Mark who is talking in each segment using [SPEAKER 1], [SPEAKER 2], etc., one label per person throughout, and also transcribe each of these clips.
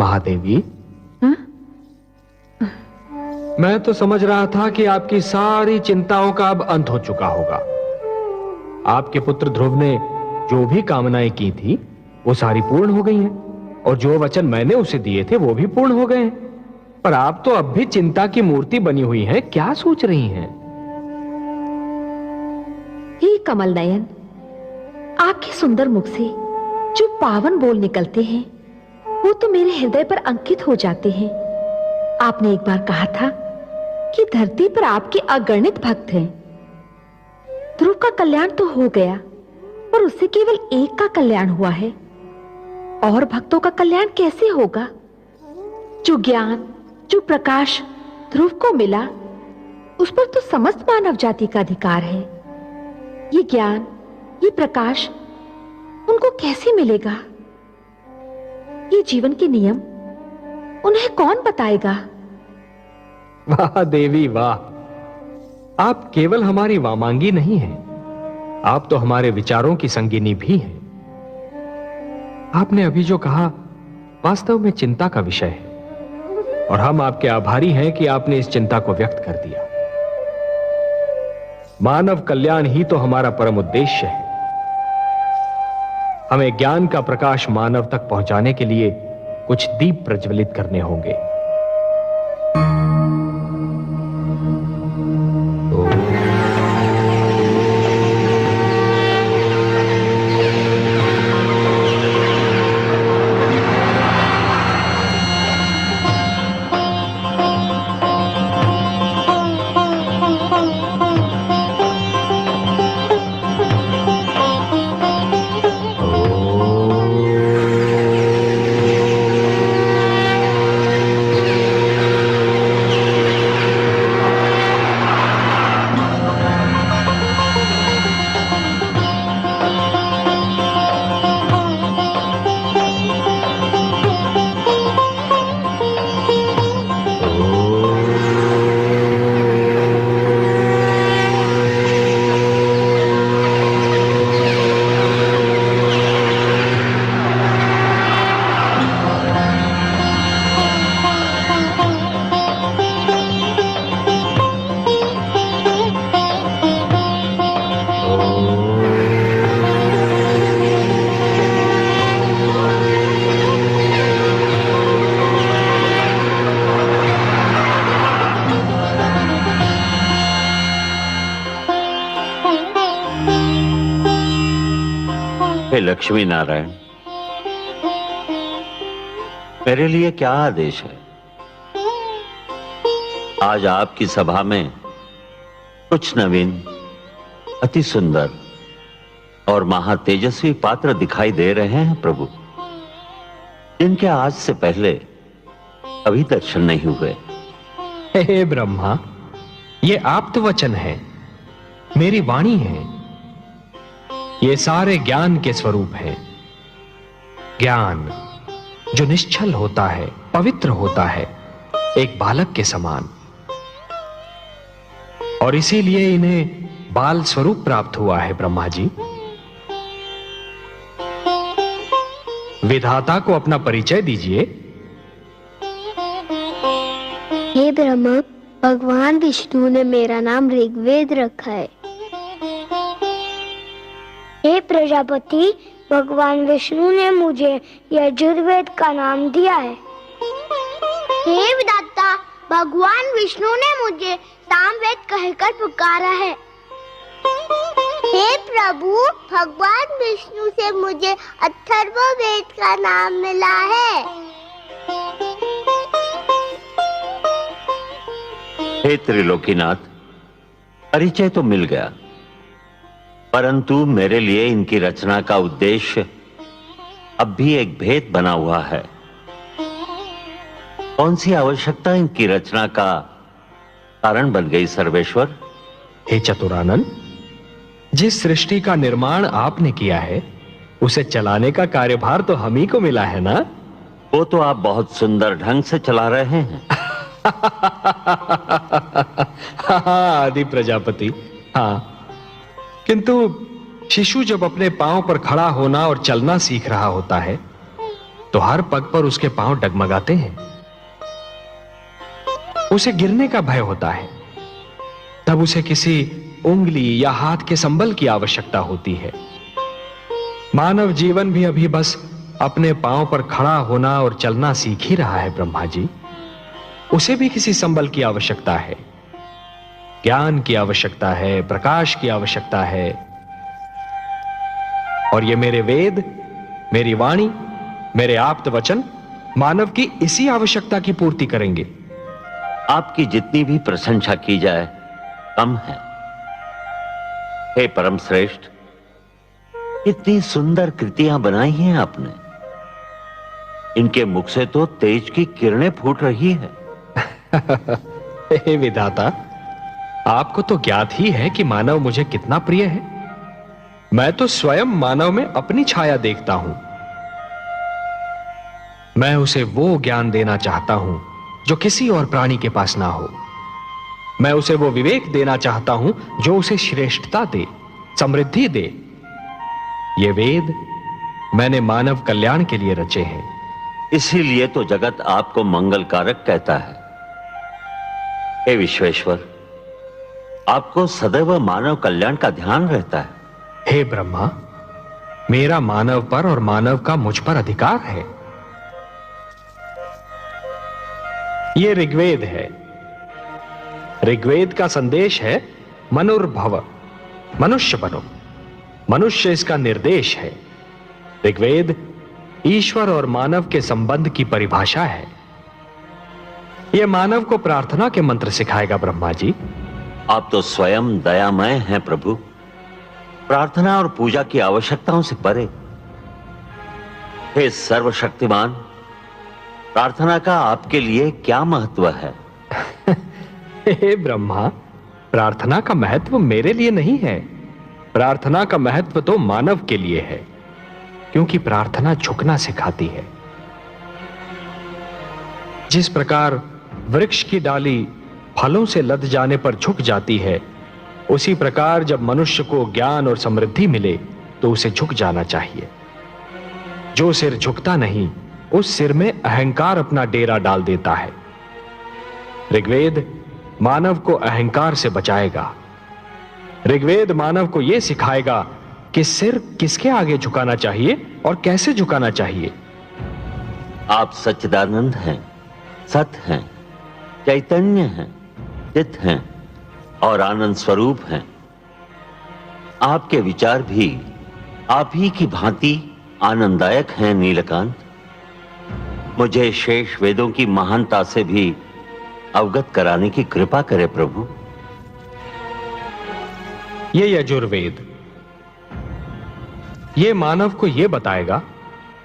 [SPEAKER 1] महादेवी,
[SPEAKER 2] हाँ?
[SPEAKER 1] मैं तो समझ रहा था कि आपकी सारी चिंताओं का अब अंत हो चुका होगा। आपके पुत्र ध्रुव ने जो भी कामनाएं की थी वो सारी पूर्ण हो गई हैं, और जो वचन मैंने उसे दिए थे वो भी पूर्ण हो गए हैं। पर आप तो अब भी चिंता की मूर्ति बनी हुई हैं। क्या सोच रही हैं?
[SPEAKER 2] हे कमल नयन, आपके सुंदर मुख से जो पावन बोल निकलते हैं वो तो मेरे हृदय पर अंकित हो जाते हैं। आपने एक बार कहा था कि धरती पर आपके अगणित भक्त हैं। ध्रुव का कल्याण तो हो गया, पर उससे केवल एक का कल्याण हुआ है। और भक्तों का कल्याण कैसे होगा? जो ज्ञान, जो प्रकाश ध्रुव को मिला, उस पर तो समस्त मानव जाति का अधिकार है। ये ज्ञान, ये प्रकाश उनको कैसे मिलेगा? ये जीवन के नियम उन्हें कौन बताएगा?
[SPEAKER 1] वाह देवी वाह, आप केवल हमारी वामांगी नहीं हैं, आप तो हमारे विचारों की संगिनी भी हैं। आपने अभी जो कहा वास्तव में चिंता का विषय है, और हम आपके आभारी हैं कि आपने इस चिंता को व्यक्त कर दिया। मानव कल्याण ही तो हमारा परम उद्देश्य है। हमें ज्ञान का प्रकाश मानव तक पहुंचाने के लिए कुछ दीप प्रज्वलित करने होंगे।
[SPEAKER 3] लक्ष्मी नारायण, मेरे लिए क्या आदेश है? आज आपकी सभा में कुछ नवीन, अति सुंदर और महातेजस्वी पात्र दिखाई दे रहे हैं प्रभु, जिनके आज से पहले अभी दर्शन नहीं हुए।
[SPEAKER 1] हे ब्रह्मा, ये आप्त वचन है, मेरी वाणी है। ये सारे ज्ञान के स्वरूप हैं। ज्ञान जो निश्चल होता है, पवित्र होता है, एक बालक के समान, और इसीलिए इन्हें बाल स्वरूप प्राप्त हुआ है। ब्रह्मा जी, विधाता को अपना परिचय दीजिए।
[SPEAKER 4] हे ब्रह्मा, भगवान विष्णु ने मेरा नाम ऋग्वेद रखा है। हे प्रजापति, भगवान विष्णु ने मुझे यजुर्वेद का नाम दिया है।
[SPEAKER 5] हे विधाता, भगवान विष्णु ने मुझे सामवेद कहकर पुकारा है। हे प्रभु, भगवान विष्णु से मुझे अथर्ववेद का नाम मिला है।
[SPEAKER 3] हे त्रिलोकीनाथ, परिचय तो मिल गया, परंतु मेरे लिए इनकी रचना का उद्देश्य अब भी एक भेद बना हुआ है। कौन सी आवश्यकता इनकी रचना का कारण बन गई सर्वेश्वर?
[SPEAKER 1] हे चतुरानन, जिस सृष्टि का निर्माण आपने किया है उसे चलाने का कार्यभार तो हम ही को मिला है ना?
[SPEAKER 3] वो तो आप बहुत सुंदर ढंग से चला रहे हैं।
[SPEAKER 1] आदि प्रजापति, हाँ, किंतु शिशु जब अपने पांव पर खड़ा होना और चलना सीख रहा होता है तो हर पग पर उसके पांव डगमगाते हैं। उसे गिरने का भय होता है, तब उसे किसी उंगली या हाथ के संबल की आवश्यकता होती है। मानव जीवन भी अभी बस अपने पांव पर खड़ा होना और चलना सीख ही रहा है ब्रह्मा जी। उसे भी किसी संबल की आवश्यकता है, ज्ञान की आवश्यकता है, प्रकाश की आवश्यकता है। और ये मेरे वेद, मेरी वाणी, मेरे आप्त वचन मानव की इसी आवश्यकता की पूर्ति करेंगे।
[SPEAKER 3] आपकी जितनी भी प्रशंसा की जाए कम है। हे परम श्रेष्ठ, इतनी सुंदर कृतियां बनाई हैं आपने, इनके मुख से तो तेज की किरणें फूट रही है।
[SPEAKER 1] हे विधाता, आपको तो ज्ञात ही है कि मानव मुझे कितना प्रिय है। मैं तो स्वयं मानव में अपनी छाया देखता हूं। मैं उसे वो ज्ञान देना चाहता हूं जो किसी और प्राणी के पास ना हो। मैं उसे वो विवेक देना चाहता हूं जो उसे श्रेष्ठता दे, समृद्धि दे। ये वेद मैंने मानव कल्याण के लिए रचे हैं।
[SPEAKER 3] इसीलिए तो जगत आपको मंगलकारक कहता है। हे विश्वेश्वर, आपको सदैव मानव कल्याण का ध्यान रहता है।
[SPEAKER 1] हे ब्रह्मा, मेरा मानव पर और मानव का मुझ पर अधिकार है। ये ऋग्वेद है। ऋग्वेद का संदेश है मनुर्भव, मनुष्य बनो। मनुष्य इसका निर्देश है। ऋग्वेद ईश्वर और मानव के संबंध की परिभाषा है। यह मानव को प्रार्थना के मंत्र सिखाएगा ब्रह्मा जी।
[SPEAKER 3] आप तो स्वयं दयामय हैं प्रभु, प्रार्थना और पूजा की आवश्यकताओं से परे। हे सर्वशक्तिमान, प्रार्थना का आपके लिए क्या महत्व है?
[SPEAKER 1] हे ब्रह्मा, प्रार्थना का महत्व मेरे लिए नहीं है। प्रार्थना का महत्व तो मानव के लिए है, क्योंकि प्रार्थना झुकना सिखाती है। जिस प्रकार वृक्ष की डाली फलों से लद जाने पर झुक जाती है, उसी प्रकार जब मनुष्य को ज्ञान और समृद्धि मिले तो उसे झुक जाना चाहिए। जो सिर झुकता नहीं, उस सिर में अहंकार अपना डेरा डाल देता है। ऋग्वेद मानव को अहंकार से बचाएगा। ऋग्वेद मानव को यह सिखाएगा कि सिर किसके आगे झुकाना चाहिए और कैसे झुकाना चाहिए।
[SPEAKER 3] आप सच्चिदानंद हैं, सत हैं, चैतन्य हैं, चित हैं और आनंद स्वरूप हैं। आपके विचार भी आप ही की भांति आनंददायक हैं नीलकांत। मुझे शेष वेदों की महानता से भी अवगत कराने की कृपा करे प्रभु।
[SPEAKER 1] ये यजुर्वेद, ये मानव को यह बताएगा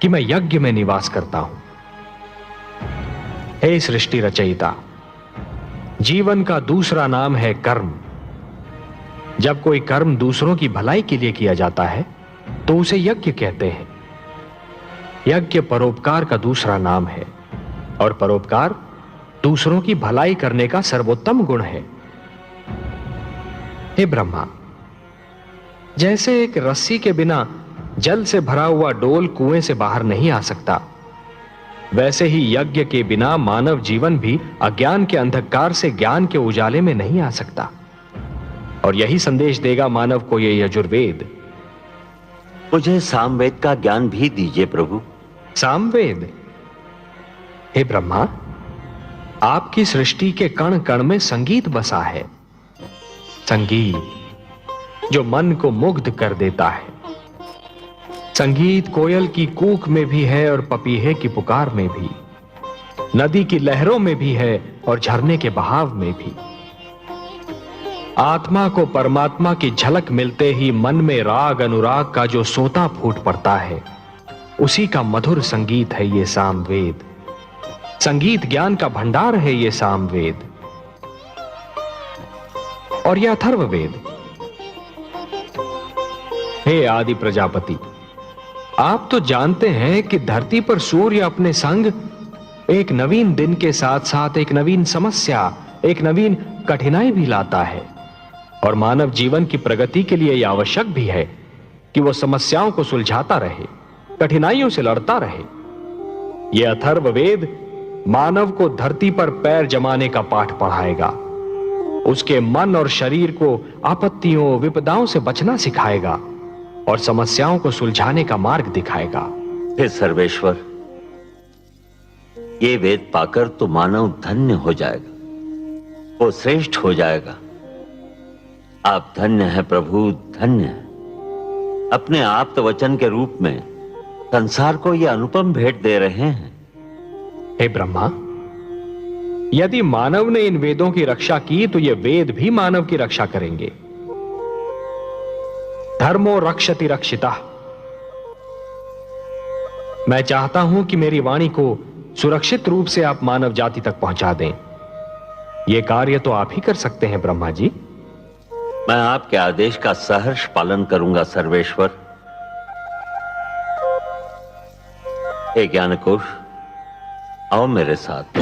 [SPEAKER 1] कि मैं यज्ञ में निवास करता हूं। हे सृष्टि रचयिता, जीवन का दूसरा नाम है कर्म। जब कोई कर्म दूसरों की भलाई के लिए किया जाता है तो उसे यज्ञ कहते हैं। यज्ञ परोपकार का दूसरा नाम है, और परोपकार दूसरों की भलाई करने का सर्वोत्तम गुण है। हे ब्रह्मा, जैसे एक रस्सी के बिना जल से भरा हुआ डोल कुएं से बाहर नहीं आ सकता, वैसे ही यज्ञ के बिना मानव जीवन भी अज्ञान के अंधकार से ज्ञान के उजाले में नहीं आ सकता। और यही संदेश देगा मानव को यह यजुर्वेद।
[SPEAKER 3] मुझे सामवेद का ज्ञान भी दीजिए प्रभु।
[SPEAKER 1] सामवेद? हे ब्रह्मा, आपकी सृष्टि के कण कण में संगीत बसा है। संगीत जो मन को मुग्ध कर देता है। संगीत कोयल की कूक में भी है और पपीहे की पुकार में भी, नदी की लहरों में भी है और झरने के बहाव में भी। आत्मा को परमात्मा की झलक मिलते ही मन में राग अनुराग का जो सोता फूट पड़ता है, उसी का मधुर संगीत है ये सामवेद। संगीत ज्ञान का भंडार है ये सामवेद। और यह अथर्ववेद। हे आदि प्रजापति, आप तो जानते हैं कि धरती पर सूर्य अपने संग एक नवीन दिन के साथ साथ एक नवीन समस्या, एक नवीन कठिनाई भी लाता है। और मानव जीवन की प्रगति के लिए यह आवश्यक भी है कि वह समस्याओं को सुलझाता रहे, कठिनाइयों से लड़ता रहे। ये अथर्ववेद मानव को धरती पर पैर जमाने का पाठ पढ़ाएगा, उसके मन और शरीर को आपत्तियों विपदाओं से बचना सिखाएगा और समस्याओं को सुलझाने का मार्ग दिखाएगा।
[SPEAKER 3] हे सर्वेश्वर, ये वेद पाकर तो मानव धन्य हो जाएगा, वो श्रेष्ठ हो जाएगा। आप धन्य हैं प्रभु, धन्य हैं। अपने आप्त वचन के रूप में संसार को ये अनुपम भेंट दे रहे हैं।
[SPEAKER 1] हे ब्रह्मा, यदि मानव ने इन वेदों की रक्षा की तो ये वेद भी मानव की रक्षा करेंगे। धर्मो रक्षति रक्षिता। मैं चाहता हूं कि मेरी वाणी को सुरक्षित रूप से आप मानव जाति तक पहुंचा दें। यह कार्य तो आप ही कर सकते हैं ब्रह्मा जी।
[SPEAKER 3] मैं आपके आदेश का सहर्ष पालन करूंगा सर्वेश्वर। हे ज्ञानकोश, आओ मेरे साथ।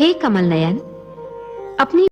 [SPEAKER 2] हे कमल नयन, अपनी